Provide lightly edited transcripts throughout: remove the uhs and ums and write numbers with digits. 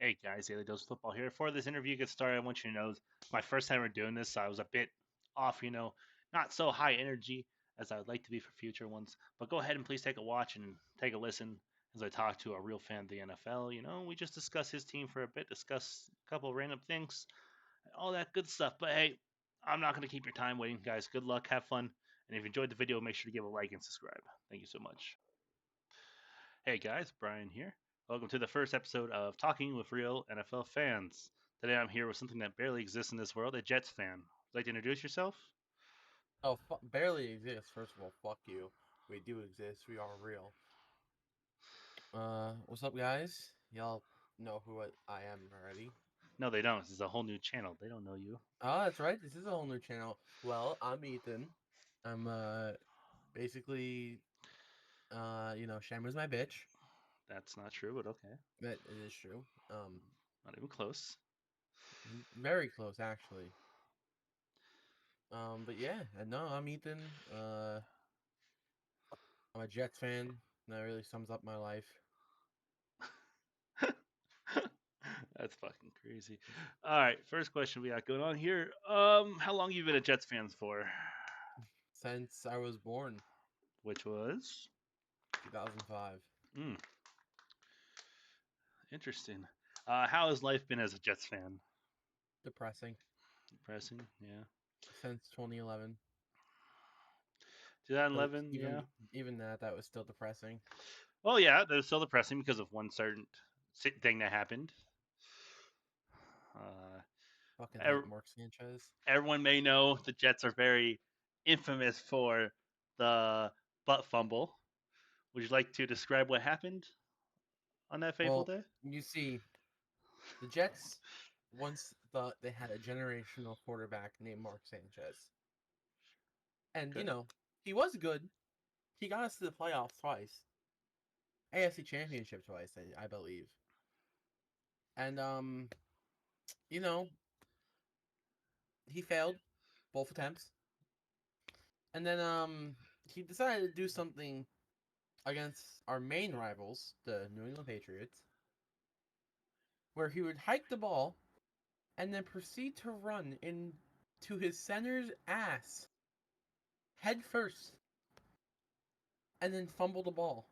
Hey guys, Daily Dose of Football here. Before this interview gets started, I want you to know it's my first time we're doing this, so I was a bit off, not so high energy as I would like to be for future ones. But go ahead and please take a watch and take a listen as I talk to a real fan of the NFL. We just discuss his team for a bit, discuss a couple of random things, all that good stuff. But hey, I'm not going to keep your time waiting, guys. Good luck, have fun, and if you enjoyed the video, make sure to give a like and subscribe. Thank you so much. Hey guys, Brian here. Welcome to the first episode of Talking with Real NFL Fans. Today I'm here with something that barely exists in this world, a Jets fan. Would you like to introduce yourself? Oh, barely exists. First of all, fuck you. We do exist. We are real. What's up, guys? Y'all know who I am already. No, they don't. This is a whole new channel. They don't know you. Oh, that's right. This is a whole new channel. Well, I'm Ethan. I'm basically Shamu's my bitch. That's not true, but okay. That it is true. Not even close. Very close actually. But yeah, no, I'm Ethan. I'm a Jets fan. That really sums up my life. That's fucking crazy. All right, first question we got going on here. How long you been a Jets fans for? Since I was born, Which was 2005. Hmm, interesting. How has life been as a Jets fan? Depressing. Depressing, yeah. Since 2011. But 2011, yeah. even that was still depressing. Well, yeah, they're still depressing because of one certain thing that happened. Uh, Fucking hate ev- Mark Sanchez. Everyone may know the Jets are very infamous for the butt fumble. Would you like to describe what happened on that fateful Well, day? you see, the Jets once thought they had a generational quarterback named Mark Sanchez. And, Okay. he was good. He got us to the playoffs twice. AFC Championship twice, I believe. And you know, he failed both attempts. And then he decided to do something against our main rivals, the New England Patriots, where he would hike the ball and then proceed to run into his center's ass head first and then fumble the ball,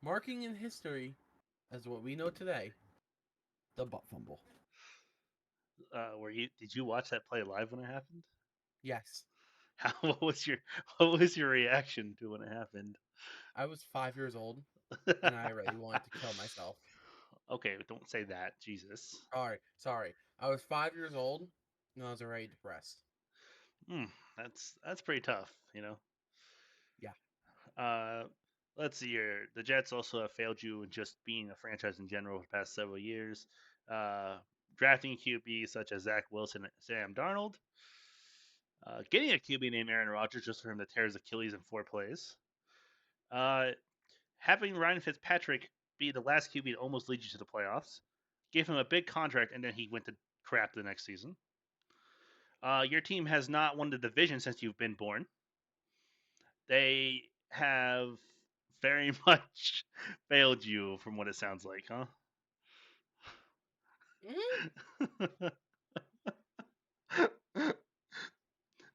marking in history as what we know today, the butt fumble. Did you watch that play live when it happened? Yes, How what was your reaction to when it happened? I was 5 years old and I really wanted to kill myself. Okay, don't say that, Jesus. Sorry. I was 5 years old and I was already depressed. Hmm, that's pretty tough. Yeah. Uh, let's see here. The Jets also have failed you in just being a franchise in general for the past several years. Uh, Drafting QB such as Zach Wilson and Sam Darnold. Getting a QB named Aaron Rodgers just for him to tear his Achilles in 4 plays. Uh, Having Ryan Fitzpatrick be the last QB to almost lead you to the playoffs. Gave him a big contract and then he went to crap the next season. Your team has not won the division since you've been born. They have very much failed you, from what it sounds like, huh? Mhm. Would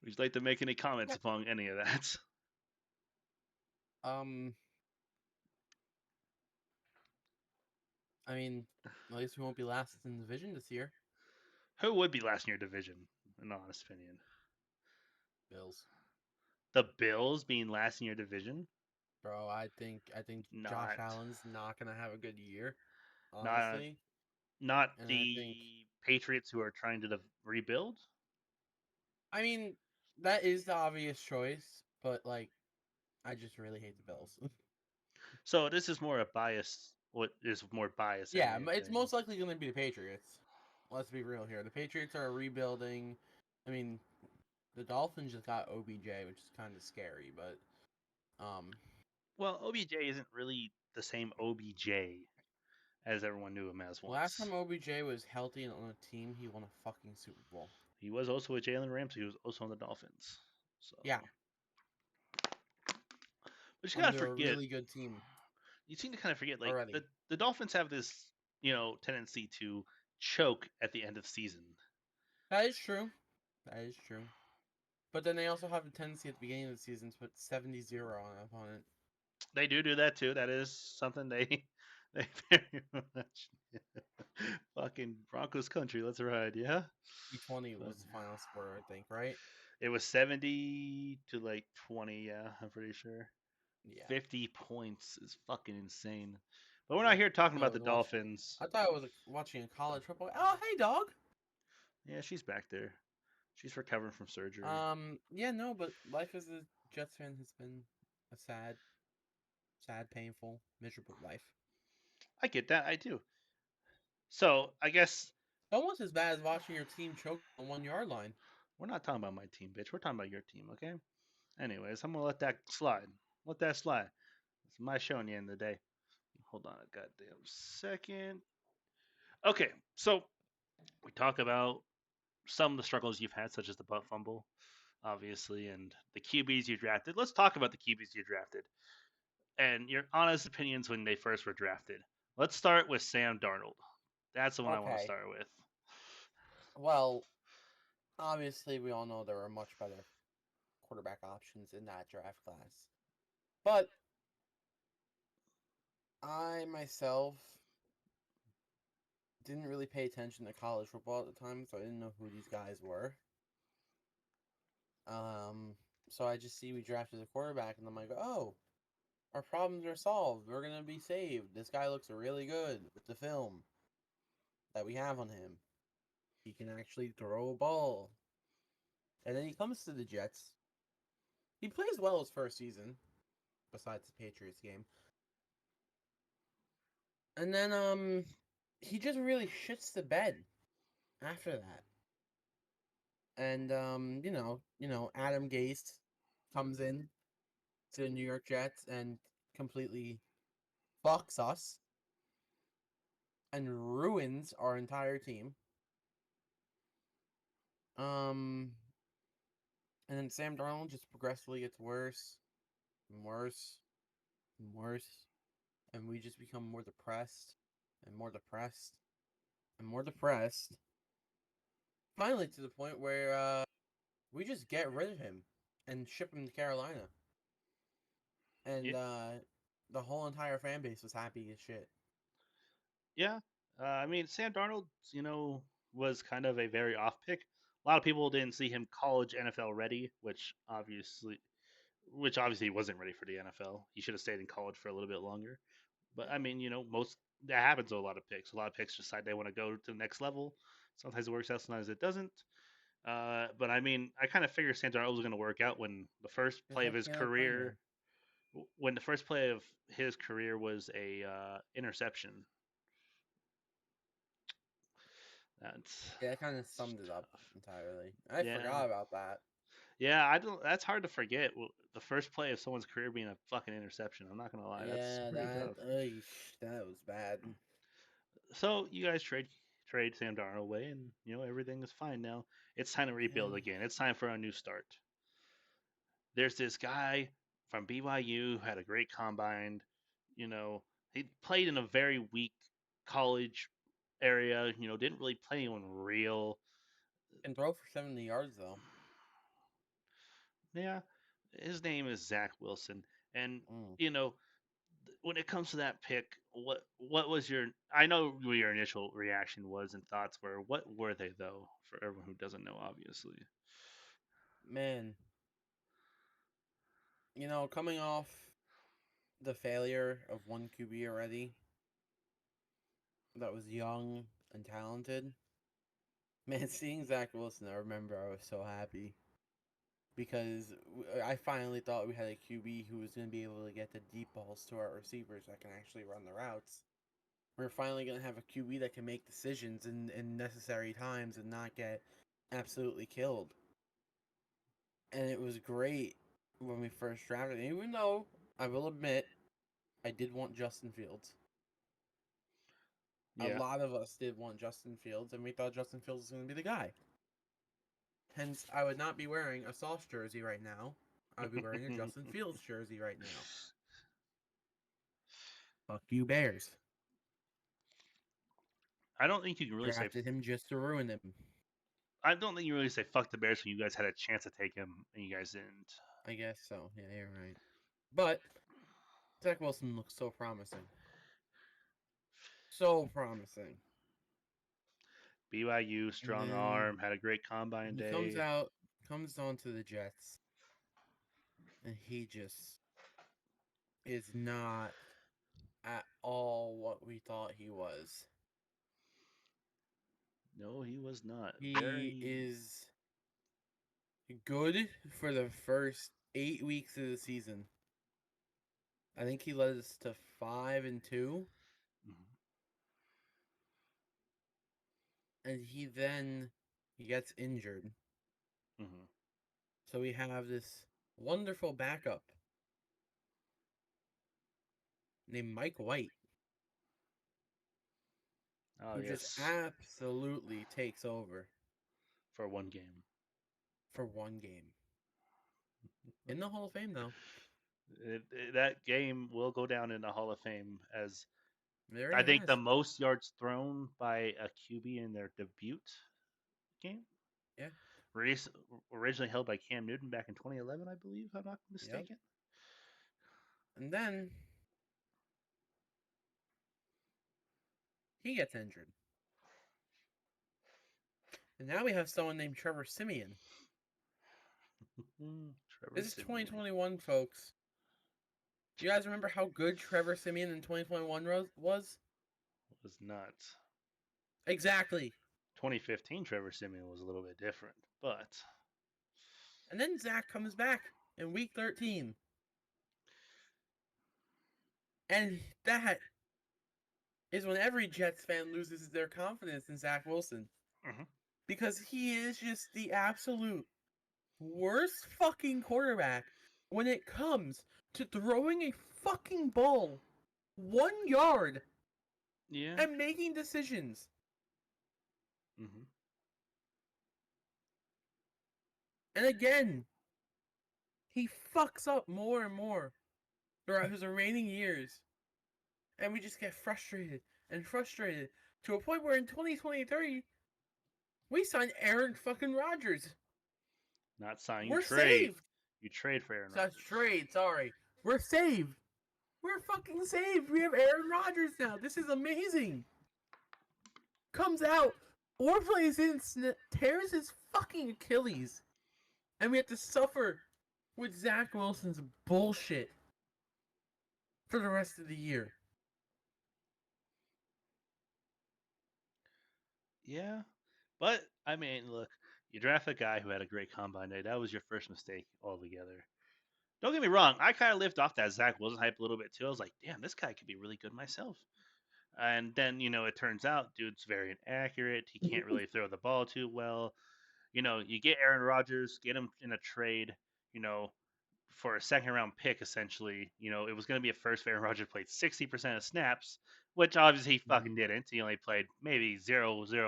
you like to make any comments Yeah. upon any of that? Um, I mean, at least we won't be last in the division this year. Who would be last in your division, in honest opinion? Bills. The Bills being last in your division? Bro, I think Josh Not, Allen's not gonna have a good year, not, honestly. not And the Patriots who are trying to rebuild. I mean, that is the obvious choice, but like, I just really hate the Bills. So this is more a bias. What is more bias than Yeah, it's anything? most likely gonna be the Patriots. Let's be real here. The Patriots are rebuilding. I mean, the Dolphins just got OBJ, which is kind of scary, but um, Well, OBJ isn't really the same OBJ as everyone knew him as last time once. OBJ was healthy and on a team, he won a fucking Super Bowl. He was also with Jalen Ramsey. He was also on the Dolphins. Yeah, So, but you gotta under a forget, really good team. you seem to kind of forget like already. the Dolphins have this tendency to choke at the end of season. That is true. That is true. But then they also have a tendency at the beginning of the season to put 70-0 on an opponent. They do that too. That is something they they very much fucking Broncos country. Let's ride, yeah. 20 But was the final score, I think, right? it was 70 to like 20. Yeah, I'm pretty sure. Yeah. 50 points is fucking insane. But we're not Yeah. here I talking thought I about the was watching. Dolphins. I thought I was watching a college football. Oh, hey, dog. Yeah, she's back there. She's recovering from surgery. Yeah, no, but life as a Jets fan has been a sad, painful, miserable life. I get that. I do. So I guess Almost as bad as watching your team choke on 1 yard line. we're not talking about my team, bitch. We're talking about your team, okay? Anyways, I'm gonna let that slide. Let that slide. It's my show in the end of the day. Hold on a goddamn second. Okay, so we talk about some of the struggles you've had, such as the butt fumble, obviously, and the QBs you drafted. Let's talk about the QBs you drafted and your honest opinions when they first were drafted. Let's start with Sam Darnold. That's the one I want to Okay. start with. Well, obviously, we all know there are much better quarterback options in that draft class. But I myself didn't really pay attention to college football at the time, so I didn't know who these guys were. Um, so I just see we drafted a quarterback, and I'm like, oh, our problems are solved. We're gonna be saved. This guy looks really good with the film that we have on him. He can actually throw a ball. And then he comes to the Jets. He plays well his first season, besides the Patriots game. And then he just really shits the bed after that. And Adam Gase comes in to the New York Jets and completely fucks us and ruins our entire team. Um, and then Sam Darnold just progressively gets worse and worse and worse, and we just become more depressed and more depressed and more depressed. Finally, to the point where we just get rid of him and ship him to Carolina, Yeah, and the whole entire fan base was happy as shit. yeah. I mean, Sam Darnold, was kind of a very off pick. A lot of people didn't see him college NFL ready, which obviously he wasn't ready for the NFL. He should have stayed in college for a little bit longer. But I mean, most that happens with a lot of picks. A lot of picks decide they want to go to the next level. Sometimes it works out, sometimes it doesn't. But I mean, I kind of figured Sam Darnold was going to work out when the first Just play of like his Caleb Prater. career, when the first play of his career was a interception. Yeah, that kind of That's summed it up tough. entirely. I Yeah, forgot about that. yeah. I don't. That's hard to forget. The first play of someone's career being a fucking interception. I'm not gonna lie. That's Yeah, pretty tough. that was bad. So you guys trade Sam Darnold away, and everything is fine now. It's time to rebuild Yeah. again. It's time for a new start. There's this guy from BYU who had a great combine. You know, he played in a very weak college area. Didn't really play anyone real. Can throw for 70 yards though. Yeah, his name is Zach Wilson, and Mm. you know when it comes to that pick, what was your? I know what your initial reaction was and thoughts were. What were they though? For everyone who doesn't know, obviously. Man, coming off the failure of one QB already that was young and talented. Man, seeing Zach Wilson, I remember I was so happy because I finally thought we had a QB who was going to be able to get the deep balls to our receivers that can actually run the routes. We're finally going to have a QB that can make decisions in necessary times and not get absolutely killed. And it was great when we first drafted him, even though I will admit I did want Justin Fields. A Yeah. lot of us did want Justin Fields, and we thought Justin Fields was going to be the guy. Hence, I would not be wearing a Sauce jersey right now. I would be wearing a Justin Fields jersey right now. Fuck you, Bears. I don't think you can really say. Drafted him just to ruin him. I don't think you really say fuck the Bears when you guys had a chance to take him and you guys didn't. I guess so. Yeah, you're right. But Zach Wilson looks so promising. So promising. BYU And strong then arm had a great combine he comes day. out, comes on to the Jets, and he just is not at all what we thought he was. No, he was not. He Very. is good for the first 8 weeks of the season. I think he led us to 5-2, Mhm, and he gets injured. mhm. So we have this wonderful backup named Mike White, Oh who just yes, absolutely takes over for one game. for one game. In the Hall of Fame, though. That game will go down in the Hall of Fame as There he I think the has. most yards thrown by a QB in their debut game. Yeah. Race originally held by Cam Newton back in 2011, I believe, if I'm not Yep. mistaken. And then he gets injured. And now we have someone named Trevor Simeon. Trevor This is Simeon 2021, folks. Do you guys remember how good Trevor Simeon in 2021 was? was not. Exactly. 2015 Trevor Simeon was a little bit different, but And then Zach comes back in week 13. And that is when every Jets fan loses their confidence in Zach Wilson. mhm. Because he is just the absolute worst fucking quarterback when it comes to throwing a fucking ball 1 yard Yeah. and making decisions. Hmm. And again, he fucks up more and more throughout his remaining years. And we just get frustrated and frustrated to a point where in 2023, we signed Aaron fucking Rodgers. Not sign. You We're trade. saved. You trade for Aaron That's Rodgers. trade, sorry. We're saved. We're fucking saved. We have Aaron Rodgers now. This is amazing. Comes out, or plays in, tears his fucking Achilles. And we have to suffer with Zach Wilson's bullshit for the rest of the year. Yeah, but I mean, look, you draft a guy who had a great combine day. That was your first mistake altogether. Don't get me wrong. I kind of lived off that Zach Wilson hype a little bit too. I was like, damn, this guy could be really good myself. And then it turns out, dude's very inaccurate. He can't really throw the ball too well. You get Aaron Rodgers, get him in a trade. You know, for a second round pick, essentially. It was going to be a first. Aaron Rodgers played 60% of snaps, which obviously he fucking Mm-hmm. didn't. He only played maybe 0.1%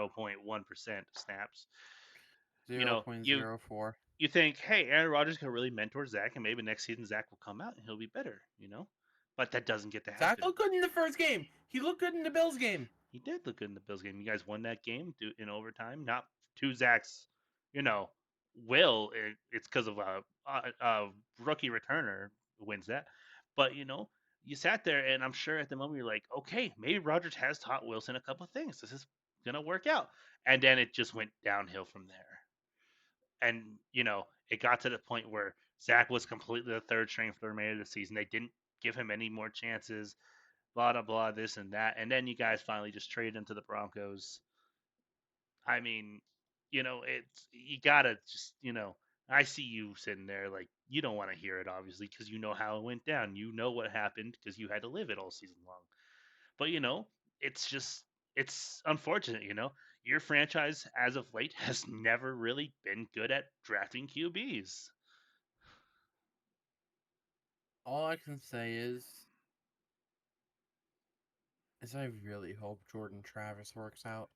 of snaps. You know, you 0.04. you think, hey, Aaron Rodgers can really mentor Zach, and maybe next season Zach will come out and he'll be better. But that doesn't get to Zach happen. looked good in the first game. He looked good in the Bills game. He did look good in the Bills game. You guys won that game in overtime, not to Zach's, you know, will. It's because of a rookie returner who wins that. But you sat there, and I'm sure at the moment you're like, okay, maybe Rodgers has taught Wilson a couple of things. This is gonna work out, and then it just went downhill from there. And it got to the point where Zach was completely the third string for the remainder of the season. They didn't give him any more chances, blah blah blah, this and that, and then you guys finally just traded him to the Broncos. I mean, it's you gotta just I see you sitting there like you don't want to hear it, obviously, because you know how it went down. You know what happened because you had to live it all season long. But it's just it's unfortunate. Your franchise as of late has never really been good at drafting QBs. All I can say is I really hope Jordan Travis works out.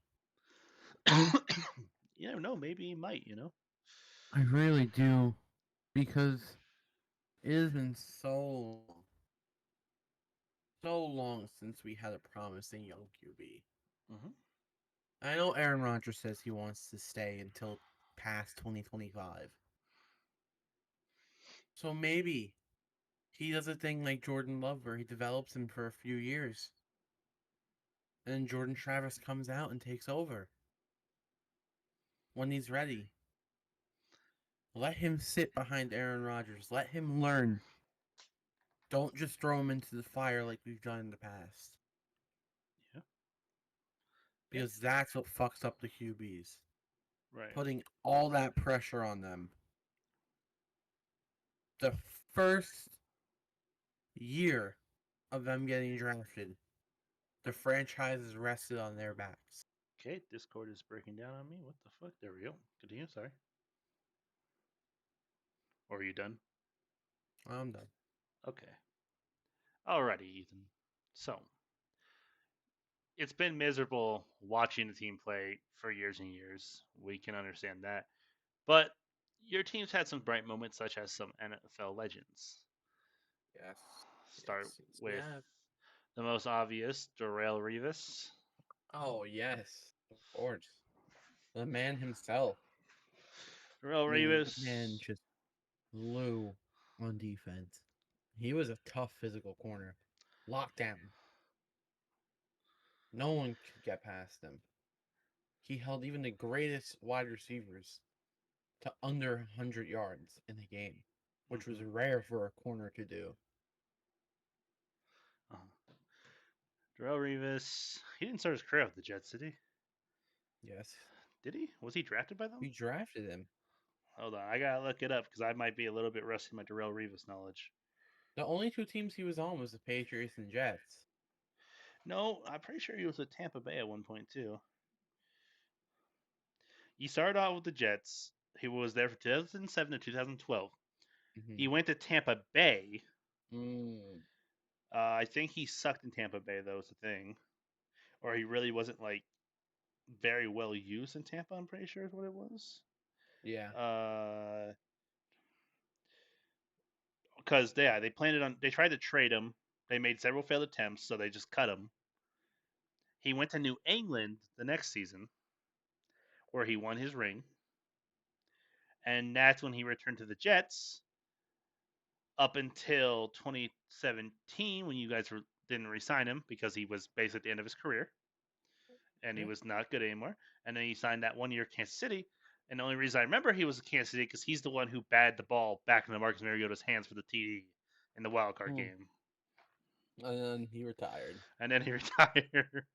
You never know. Maybe he might. I really do. Because it has been so long so long since we had a promising young QB. Hmm. I know Aaron Rodgers says he wants to stay until past 2025. So maybe he does a thing like Jordan Love where he develops him for a few years. And then Jordan Travis comes out and takes over when he's ready. Let him sit behind Aaron Rodgers. Let him learn. Don't just throw him into the fire like we've done in the past. Yeah. Yeah. Because that's what fucks up the QBs. Right. Putting all that pressure on them. The first year of them getting drafted, the franchise is rested on their backs. Okay. Discord is breaking down on me. What the fuck? There we go. Continue. Sorry. Or are you done? I'm done. Okay. Alrighty, Ethan. So it's been miserable watching the team play for years and years. We can understand that. But your team's had some bright moments, such as some NFL legends. Yes. Start Yes, yes, we with have. the most obvious, Darrell Revis. Oh, yes. Of course. The man himself. Darrell I mean, the man Revis. just flew on defense. He was a tough physical corner. Lockdown. No one could get past him. He held even the greatest wide receivers to under 100 yards in a game, which was Mm-hmm. rare for a corner to do. Uh-huh. Darrell Revis. He didn't start his career with the Jets, did he? Yes. Did he? Was he drafted by them? We drafted him. Hold on, I gotta look it up because I might be a little bit rusty in my Darrell Revis knowledge. The only two teams he was on was the Patriots and Jets. No, I'm pretty sure he was with Tampa Bay at one point too. He started out with the Jets. He was there from 2007 to 2012. He Mm-hmm. went to Tampa Bay. Mm, I think he sucked in Tampa Bay, though, is the thing. Or he really wasn't, like, very well used in Tampa, I'm pretty sure is what it was. yeah. Uh, Because, yeah, they tried to trade him. They made several failed attempts, so they just cut him. He went to New England the next season, where he won his ring. And that's when he returned to the Jets up until 2017 when you guys didn't resign him because he was basically at the end of his career and he Yeah. was not good anymore. And then he signed that 1 year Kansas City. And the only reason I remember he was in Kansas City because he's the one who batted the ball back into Marcus Mariota's hands for the TD in the wild card Mm. game. And then he retired. And then he retired.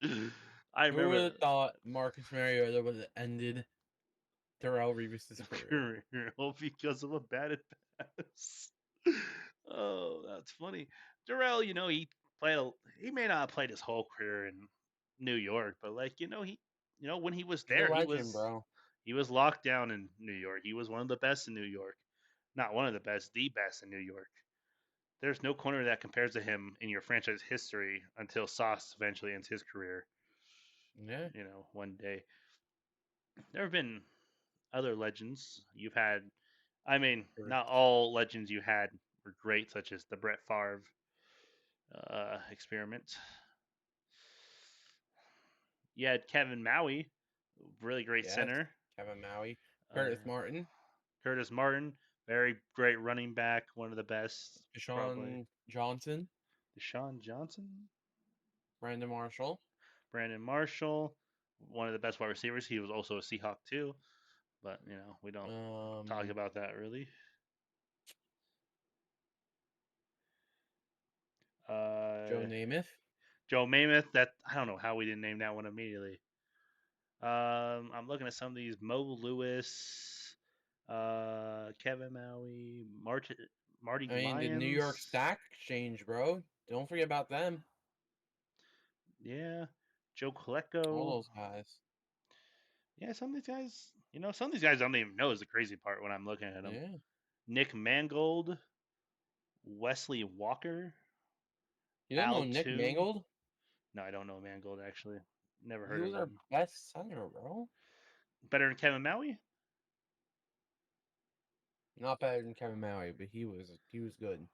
I Who would remember have thought Marcus Mariota would have ended Darrell Revis' career? because of a batted pass. Oh, that's funny. Darrell, played. He may not have played his whole career in New York, but when he was He's a there, legend, bro. he was locked down in New York. He was one of the best in New York. Not one of the best in New York. There's no corner that compares to him in your franchise history until Sauce eventually ends his career. Yeah. One day. There have been other legends you've had. I mean, Sure. not all legends you had were great, such as the Brett Favre experiment. You had Kevin Maui, really great Yes. center. Kevin Maui. Uh, Curtis Martin. Curtis Martin, very great running back, one of the best, probably. Deshaun Johnson. Deshaun Johnson, Brandon Marshall. Brandon Marshall, one of the best wide receivers. He was also a Seahawk too, but we don't talk Um, about that really. Joe Uh, Namath. Joe Mammoth. That I don't know how we didn't name that one immediately. I'm looking at some of these. Mo Lewis, Kevin Maui, Marty I mean, the New York Lyons. Stock Exchange, bro. Don't forget about them. Yeah, Joe All Colecco. those guys. Yeah, some of these guys. Some of these guys I don't even know is the crazy part when I'm looking at them. Yeah. Nick Mangold, Wesley Walker, You don't know Al Nick Toon. Mangold? No, I don't know Mangold actually. Never He heard of was our him. best center, bro. Better than Kevin Maui? Not better than Kevin Maui, but he was good.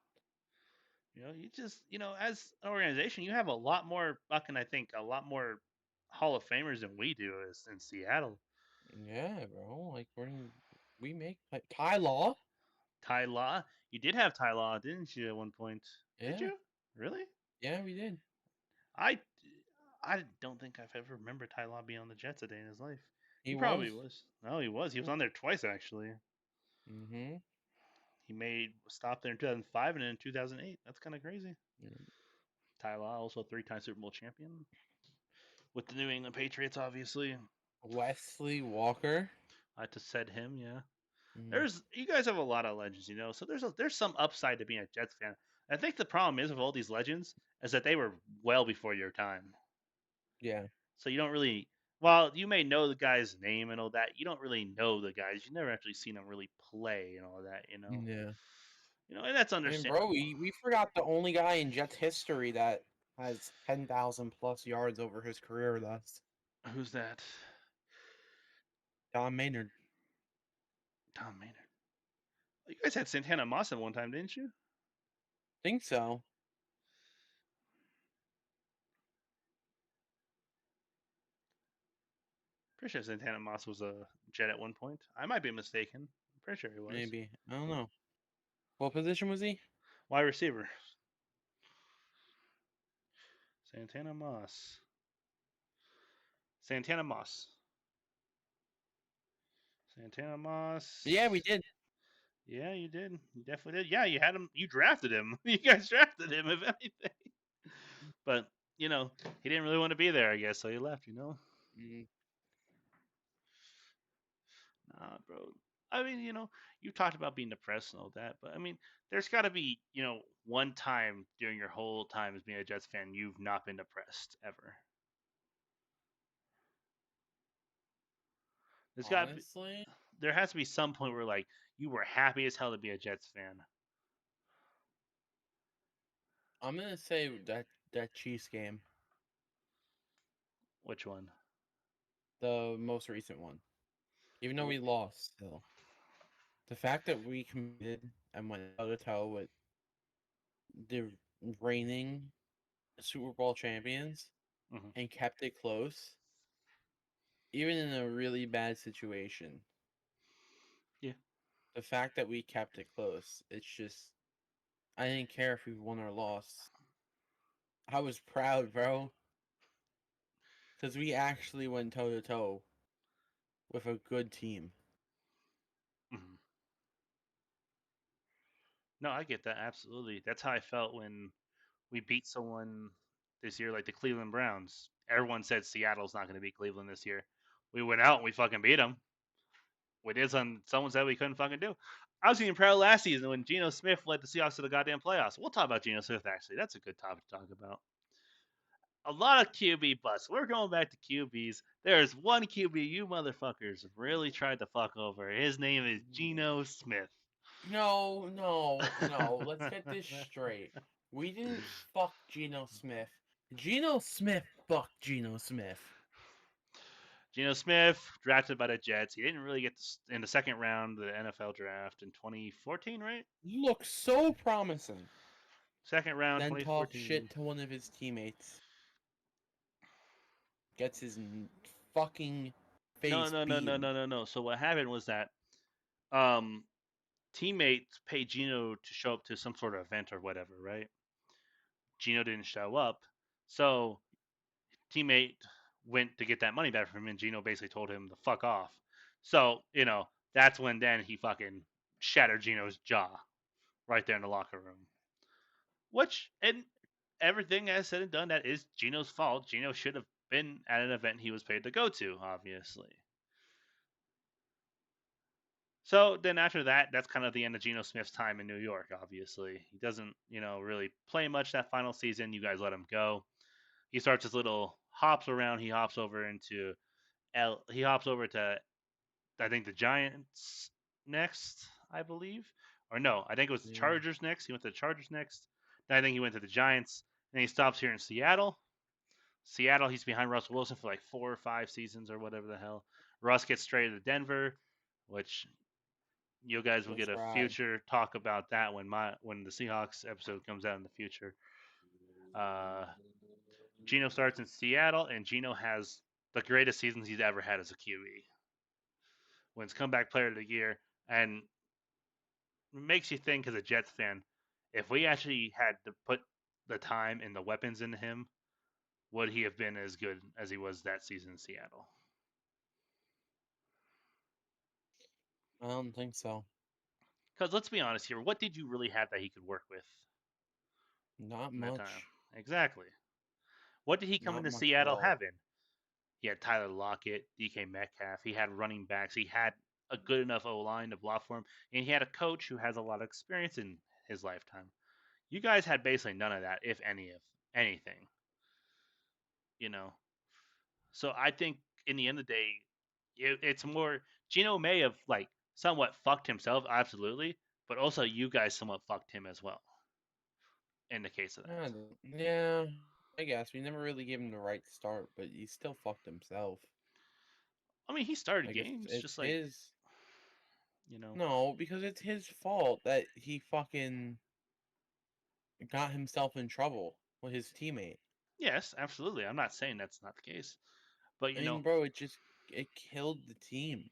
You just, as an organization, you have a lot more fucking, I think, a lot more Hall of Famers than we do is in Seattle. Yeah, bro. Like we make like Ty Law. Ty Law, you did have Ty Law, didn't you, at one point? Did Yeah, you? Really? yeah, we did. I, I don't think I've ever remembered Ty Law being on the Jets a day in his life. He He probably was. was. No, he was. He was on there twice actually. Mm-hmm. He made a stop there in 2005 and then in 2008. That's kind of crazy. Ty Law, also a three-time Super Bowl champion with the New England Patriots, obviously. Wesley Walker. I had to said him, yeah. Mm, There's you guys have a lot of legends, so there's some upside to being a Jets fan. I think the problem is with all these legends is that they were well before your time. yeah. So you don't really, while you may know the guy's name and all that, you don't really know the guys. You've never actually seen them really play and all that. Yeah. And that's I mean, bro, understandable. we forgot the only guy in Jets history that has 10,000 plus yards over his career with us. Who's that? Don Maynard. Tom Maynard. You guys had Santana Moss at one time, didn't you? Think so. Pretty sure Santana Moss was a Jet at one point. I might be mistaken. I'm pretty sure he was. Maybe. I don't know. What position was he? Wide receiver. Santana Moss. Santana Moss. Santana Yeah, we Moss. did. Yeah, you did. You definitely did. Yeah, you had him. You drafted him. You guys drafted him, if anything. But he didn't really want to be there, I guess, so he left. Mm, Nah, bro. I mean, you talked about being depressed and all that, but I mean, there's got to be, one time during your whole time as being a Jets fan you've not been depressed ever. There's got to be, honestly, there has to be some point where like you were happy as hell to be a Jets fan. I'm gonna say that Chiefs game, Which one? the most recent one. Even though Well, we lost, still, the fact that we committed and went toe to toe with the reigning Super Bowl champions mhm. and kept it close, even in a really bad situation. Yeah. The fact that we kept it close, it's just I didn't care if we won or lost. I was proud, bro, because we actually went toe to toe with a good team. Mhm. No, I get that absolutely. That's how I felt when we beat someone this year, like the Cleveland Browns. Everyone said Seattle's not going to beat Cleveland this year. We went out and we fucking beat them. We did something someone said we couldn't fucking do. I was even proud last season when Geno Smith led the Seahawks to the goddamn playoffs. We'll talk about Geno Smith actually. That's a good topic to talk about. A lot of QB busts. We're going back to QBs. There's one QB you motherfuckers really tried to fuck over. His name is Geno Smith. No, no, no. Let's get this straight. We didn't fuck Geno Smith. Geno Smith fucked Geno Smith. Geno Smith, drafted by the Jets. He didn't really get in the second round of the NFL draft in 2014, right? Looks so promising. Second round, Then talk 2014. shit to one of his teammates. Gets his fucking No, face no, no, no, beaten. no, no, no. So what happened was that um, teammates paid Geno to show up to some sort of event or whatever, right? Geno didn't show up, so teammate went to get that money back from him, and Geno basically told him to fuck off. So that's when then he fucking shattered Geno's jaw right there in the locker room. Which and everything as said and done, that is Geno's fault. Geno should have been at an event he was paid to go to, obviously. So then after that, that's kind of the end of Geno Smith's time in New York. Obviously, he doesn't, really play much that final season. You guys let him go. He starts his little hops around. He hops over into He hops over to I think the Giants next, I believe, or no, I think it was the Yeah. Chargers next. He went to the Chargers next. Then I think he went to the Giants. Then he stops here in Seattle. Seattle, he's behind Russell Wilson for like 4 or 5 seasons or whatever the hell. Russ gets traded to Denver, which You guys will get Let's a ride. future talk about that when the Seahawks episode comes out in the future. Uh, Gino starts in Seattle, and Gino has the greatest seasons he's ever had as a QB. Wins comeback player of the year, and makes you think as a Jets fan, if we actually had to put the time and the weapons into him, would he have been as good as he was that season in Seattle? I don't think so. Because let's be honest here, what did you really have that he could work with Not in that time? much. Exactly. What did he come Not into much at Seattle all. having? He had Tyler Lockett, DK Metcalf. He had running backs. He had a good enough O line to block for him, and he had a coach who has a lot of experience in his lifetime. You guys had basically none of that, if any of anything. You know, so I think in the end of the day, it's more Gino may have like somewhat fucked himself, absolutely, but also you guys somewhat fucked him as well in the case of that. Yeah, I guess we never really gave him the right start, but he still fucked himself. I mean, he started Like games it's just like his. you know. No, because it's his fault that he fucking got himself in trouble with his teammate. Yes, absolutely. I'm not saying that's not the case, but I mean, bro, it killed the team.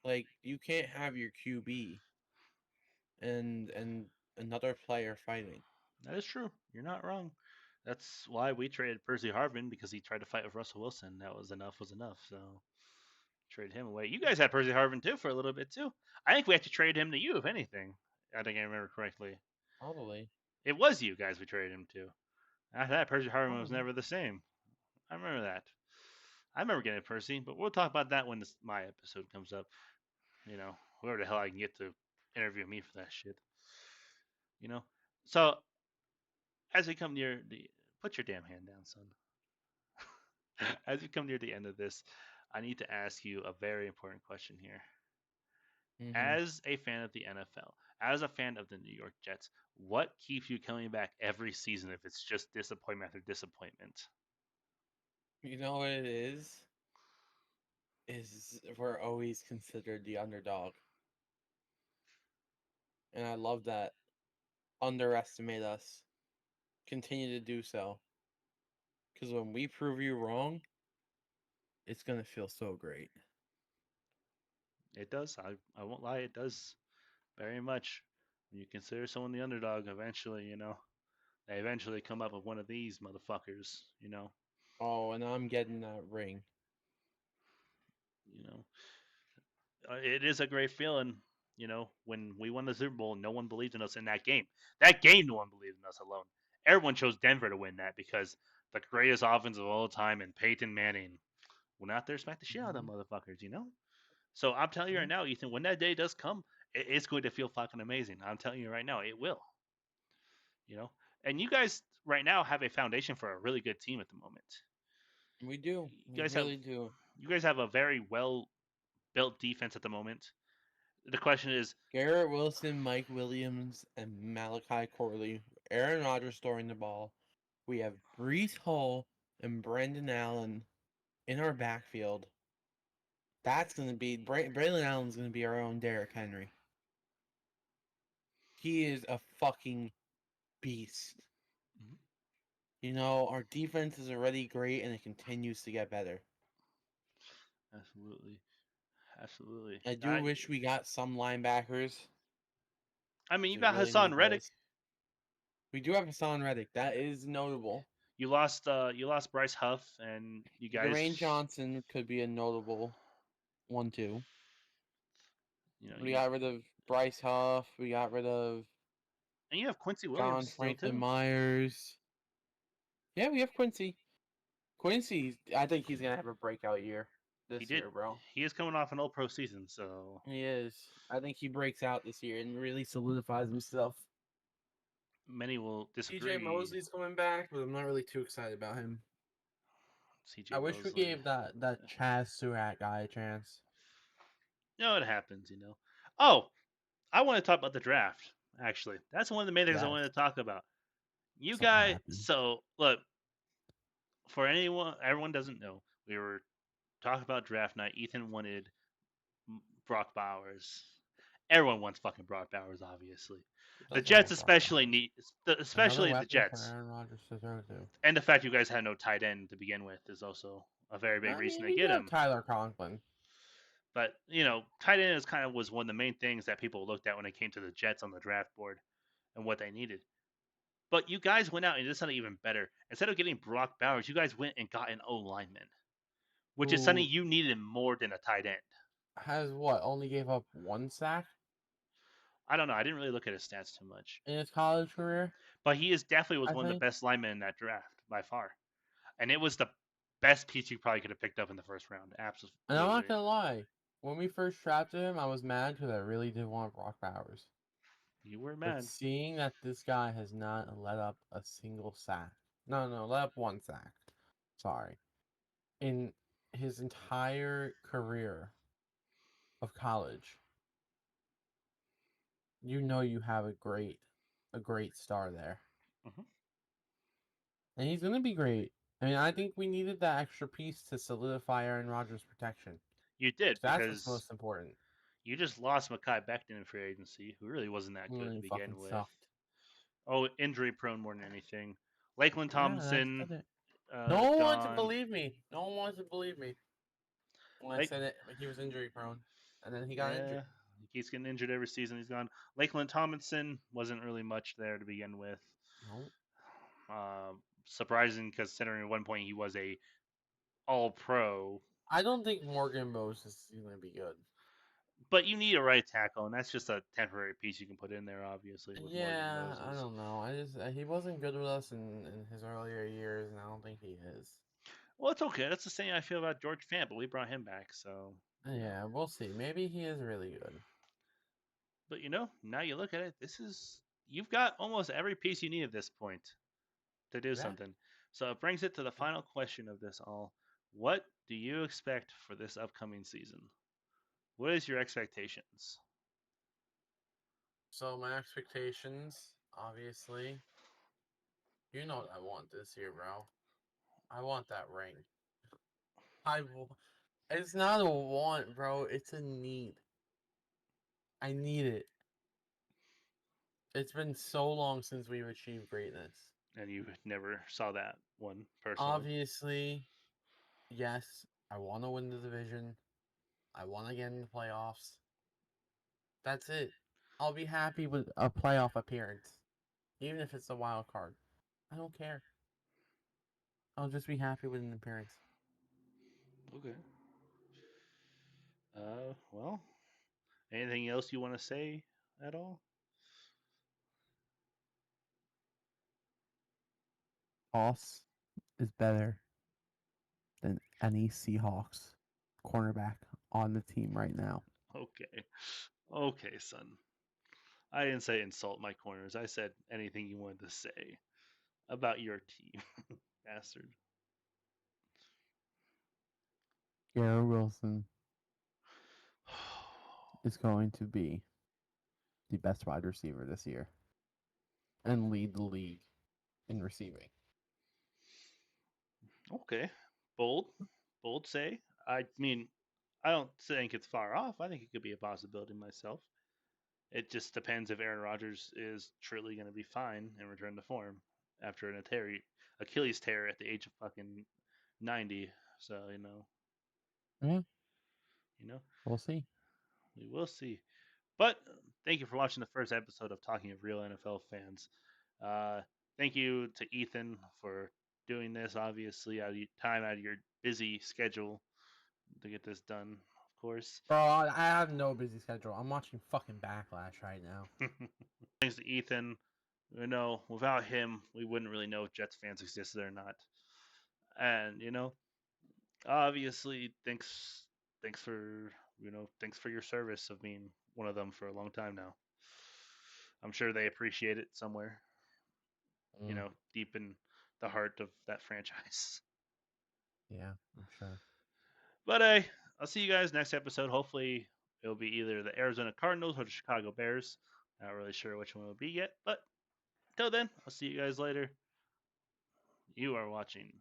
Like you can't have your QB and another player fighting. that is true. You're not wrong. That's why we traded Percy Harvin because he tried to fight with Russell Wilson. That was enough. So trade him away. You guys had Percy Harvin too for a little bit too. I think we had to trade him to you, if anything. I think I remember correctly. Probably. It was you guys we traded him to. After that, Percy Harvin was Probably. never the same. I remember that. I remember getting Percy, but we'll talk about that when my episode comes up. You know, whoever the hell I can get to interview me for that shit. You know, so as we come near the, put your damn hand down, son. As we come near the end of this, I need to ask you a very important question here. Hmm. As a fan of the NFL, as a fan of the New York Jets, what keeps you coming back every season if it's just disappointment after disappointment? You know what it is? Is we're always considered the underdog. And I love that. Underestimate us. Continue to do so. Because when we prove you wrong, it's going to feel so great. It does. I won't lie. It does very much. When you consider someone the underdog, eventually, they eventually come up with one of these motherfuckers. Oh, and I'm getting that ring. You know, it is a great feeling. When we won the Super Bowl, no one believed in us in that game. That game, no one believed in us alone. Everyone chose Denver to win that because the greatest offense of all time and Peyton Manning went out there and smacked the shit out of them Hmm. motherfuckers. So I'm telling you right now, Ethan, when that day does come, it's going to feel fucking amazing. I'm telling you right now, it will. You know, and you guys right now have a foundation for a really good team at the moment. We do. You We guys have really do. you guys have a very well built defense at the moment. The question is, Garrett Wilson, Mike Williams, and Malachi Corley. Aaron Rodgers throwing the ball. We have Brees Hall and Brandon Allen in our backfield. That's going to be Braylon Allen's going to be our own Derrick Henry. He is a fucking beast. You know, our defense is already great and it continues to get better. absolutely, absolutely. I do wish we got some linebackers. I mean, you 'Cause we got really Hassan need Reddick. those. We do have Hassan Reddick. That is notable. You lost Bryce Huff, and you Jermaine guys, Johnson could be a notable one too. you know, We got rid of Bryce Huff. We got rid of and you have Quincy Williams John still Franklin too. Myers. Yeah, we have Quincy. Quincy, I think he's gonna have a breakout year He this did. year, bro. He is coming off an All Pro season, so He is. I think he breaks out this year and really solidifies himself. many will CJ disagree. Mosley's coming back, but I'm not really too excited about him. C.J. I wish we Mosley. gave that Chaz Surratt guy a chance. It happens. Oh, I want to talk about the draft. Actually, that's one of the main things I Yes. wanted to talk about. You So guys. happy. So look, for everyone doesn't know, we were talking about draft night. Ethan wanted Brock Bowers. Everyone wants fucking Brock Bowers, obviously. Who The doesn't Jets want Brock especially Bowers? need, Another especially the weapon for Jets, Aaron Rodgers to throw to. and the fact you guys had no tight end to begin with is also a very big I reason mean, to we do get have him. Tyler Conklin. But tight end is kind of was one of the main things that people looked at when it came to the Jets on the draft board and what they needed. But you guys went out and did something even better. Instead of getting Brock Bowers, you guys went and got an O lineman, which is something Who you needed more than a tight end. has what? Only gave up one sack I don't know. I didn't really look at his stats too much, in his college career, but he is definitely was I one of the think. best linemen in that draft by far, and it was the best piece you probably could have picked up in the first round. And I'm not Absolutely, gonna lie, when we first drafted him, I was mad because I really did want Brock Bowers. you were But mad. seeing that this guy has not let up a single sack, no, let up one sack. Sorry, in his entire career of college, you know you have a great star there, Hmm. and he's gonna be great. I mean, I think we needed that extra piece to solidify Aaron Rodgers' protection. You did That's what's because most important. you just lost Makai Becton in free agency, who really wasn't that good to He fucking begin with. sucked. Oh, injury prone more than anything. Lakeland Yeah, I Thompson, said it. No one wanted to gone. believe me. No one wanted to believe me when I Lake, said it. He was injury prone, and then he got injured. yeah, he keeps getting injured every season. He's gone. Lakeland Tomlinson wasn't really much there to begin with. No, Surprising considering at one point he was a All Pro. I don't think Morgan Moses is going to be good. But you need a right tackle, and that's just a temporary piece you can put in there, obviously, with Morgan Yeah, I Moses. don't know. I just he wasn't good with us in his earlier years, and I don't think he is. Well, it's okay. That's the same I feel about George Fant, but we brought him back, so Yeah, we'll see. Maybe he is really good. But now you look at it, you've got almost every piece you need at this point to do Yeah. something. So it brings it to the final question of this all. What do you expect for this upcoming season? What is your expectations? So my expectations, obviously, you know what I want this year, bro. I want that ring. I. It's not a want, bro. It's a need. I need it. It's been so long since we've achieved greatness. And you never saw that one personally. Obviously, yes, I want to win the division. I want to get in the playoffs. That's it. I'll be happy with a playoff appearance, even if it's a wild card. I don't care. I'll just be happy with an appearance. Okay. Well, anything else you want to say at all? Boss is better than any Seahawks cornerback on the team right now. Okay. Okay, son. I didn't say insult my corners. I said anything you wanted to say about your team, bastard. Garrett Wilson is going to be the best wide receiver this year and lead the league in receiving. Okay. Bold. Bold say. I mean, I don't think it's far off. I think it could be a possibility myself. It just depends if Aaron Rodgers is truly going to be fine and return to form after an Achilles tear at the age of fucking 90. So, Yeah, you know, we'll see. we will see. But thank you for watching the first episode of Talking of Real NFL Fans. Uh, Thank you to Ethan for doing this, obviously, time out of your busy schedule to get this done, of course. Bro, I have no busy schedule. I'm watching fucking Backlash right now. Thanks to Ethan. Without him, we wouldn't really know if Jets fans existed or not. And obviously, thanks for thanks for your service of being one of them for a long time now. I'm sure they appreciate it somewhere, Mm, deep in the heart of that franchise. yeah, I'm sure. But I'll see you guys next episode. Hopefully, it'll be either the Arizona Cardinals or the Chicago Bears. Not really sure which one it'll be yet, but until then, I'll see you guys later. You are watching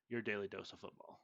your daily dose of football.